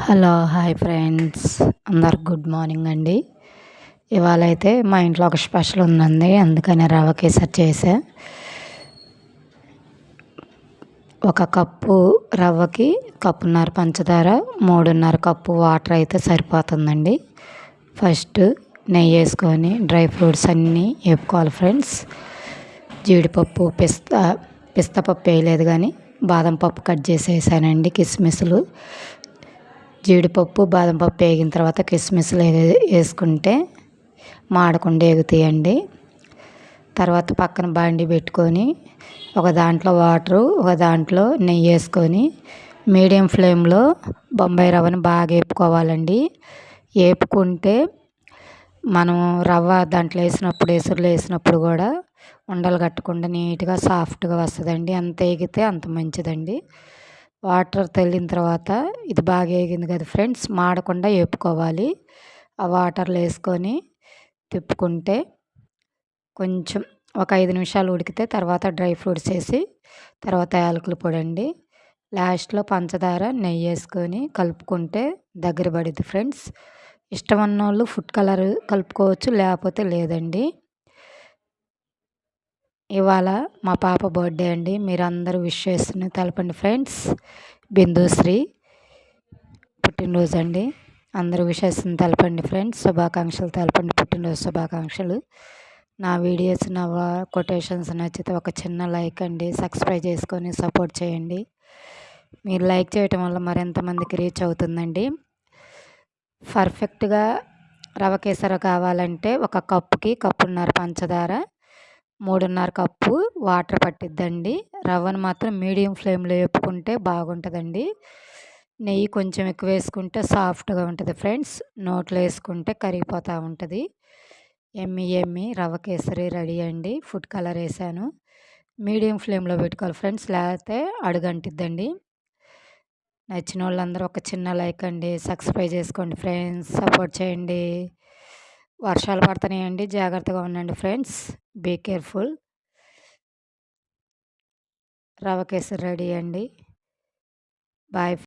Hello hi friends, అందరికి good morning అండి. ఇవాళ అయితే మా ఇంట్లో ఒక స్పెషల్ ఉందండి, అందుకని రవ్వ కేసరి చేసా. ఒక కప్పు రవ్వకి కప్పున్నర పంచదార, 3.5 కప్పు వాటర్ అయితే సరిపోతుందండి. ఫస్ట్ నెయ్యి వేసుకొని డ్రై ఫ్రూట్స్ అన్నీ వేపుకోవాలి ఫ్రెండ్స్. జీడిపప్పు, పిస్తా పప్పు వేయలేదు, కానీ బాదం పప్పు కట్ చేసి వేసానండి. కిస్మిస్లు, జీడిపప్పు, బాదం పప్పు వేగిన తర్వాత కిస్మిస్లు వేసుకుంటే మాడకుండా వేగుతాయండి. తర్వాత పక్కన బాండి పెట్టుకొని ఒక దాంట్లో వాటరు, ఒక దాంట్లో నెయ్యి వేసుకొని మీడియం ఫ్లేమ్లో బొంబాయి రవ్వని బాగా వేపుకోవాలండి. వేపుకుంటే మనం రవ్వ దాంట్లో వేసినప్పుడు, ఎసురులో వేసినప్పుడు కూడా ఉండలు కట్టకుండా నీట్గా సాఫ్ట్గా వస్తుందండి. అంత వేగితే అంత మంచిదండి. వాటర్ తెల్లిన తర్వాత ఇది బాగా వేగింది కదా ఫ్రెండ్స్, మాడకుండా వేపుకోవాలి. ఆ వాటర్లో వేసుకొని తిప్పుకుంటే కొంచెం ఒక 5 నిమిషాలు ఉడికితే తర్వాత డ్రై ఫ్రూట్స్ వేసి తర్వాత యాలకుల పొడి అండి, లాస్ట్లో పంచదార, నెయ్యి వేసుకొని కలుపుకుంటే దగ్గర పడుద్ది ఫ్రెండ్స్. ఇష్టం ఉన్నోళ్ళు ఫుడ్ కలర్ కలుపుకోవచ్చు, లేకపోతే లేదండి. ఇవాళ మా పాప బర్త్డే అండి, మీరందరూ విష్ చేస్తున్న తెలపండి ఫ్రెండ్స్. బిందుశ్రీ పుట్టినరోజు అండి, అందరూ విషెస్ని తెలపండి ఫ్రెండ్స్. శుభాకాంక్షలు తెలపండి, పుట్టినరోజు శుభాకాంక్షలు. నా వీడియోస్, నా కొటేషన్స్ నచ్చితే ఒక చిన్న లైక్ అండి, సబ్స్క్రైబ్ చేసుకొని సపోర్ట్ చేయండి. మీరు లైక్ చేయటం వల్ల మరింతమందికి రీచ్ అవుతుందండి. పర్ఫెక్ట్గా రవ్వ కేసరి కావాలంటే ఒక కప్పుకి కప్పున్నర పంచదార, 3.5 కప్పు వాటర్ పట్టిద్దండి. రవ్వను మాత్రం మీడియం ఫ్లేమ్లో వేపుకుంటే బాగుంటుందండి. నెయ్యి కొంచెం ఎక్కువ వేసుకుంటే సాఫ్ట్గా ఉంటుంది ఫ్రెండ్స్, నోట్లో వేసుకుంటే కరిగిపోతూ ఉంటుంది. ఎమ్మి రవ్వ కేసరి రెడీ అండి. ఫుడ్ కలర్ వేసాను. మీడియం ఫ్లేమ్లో పెట్టుకోవాలి ఫ్రెండ్స్, లేకపోతే అడుగంటిద్దండి. నచ్చిన వాళ్ళందరూ ఒక చిన్న లైక్ అండి, సబ్స్క్రైబ్ చేసుకోండి ఫ్రెండ్స్, సపోర్ట్ చేయండి. వర్షాలు పడుతున్నాయండి, జాగ్రత్తగా ఉండండి ఫ్రెండ్స్, బీ కేర్ఫుల్. రవ్వ కేసరి రెడీ అండి. బాయ్.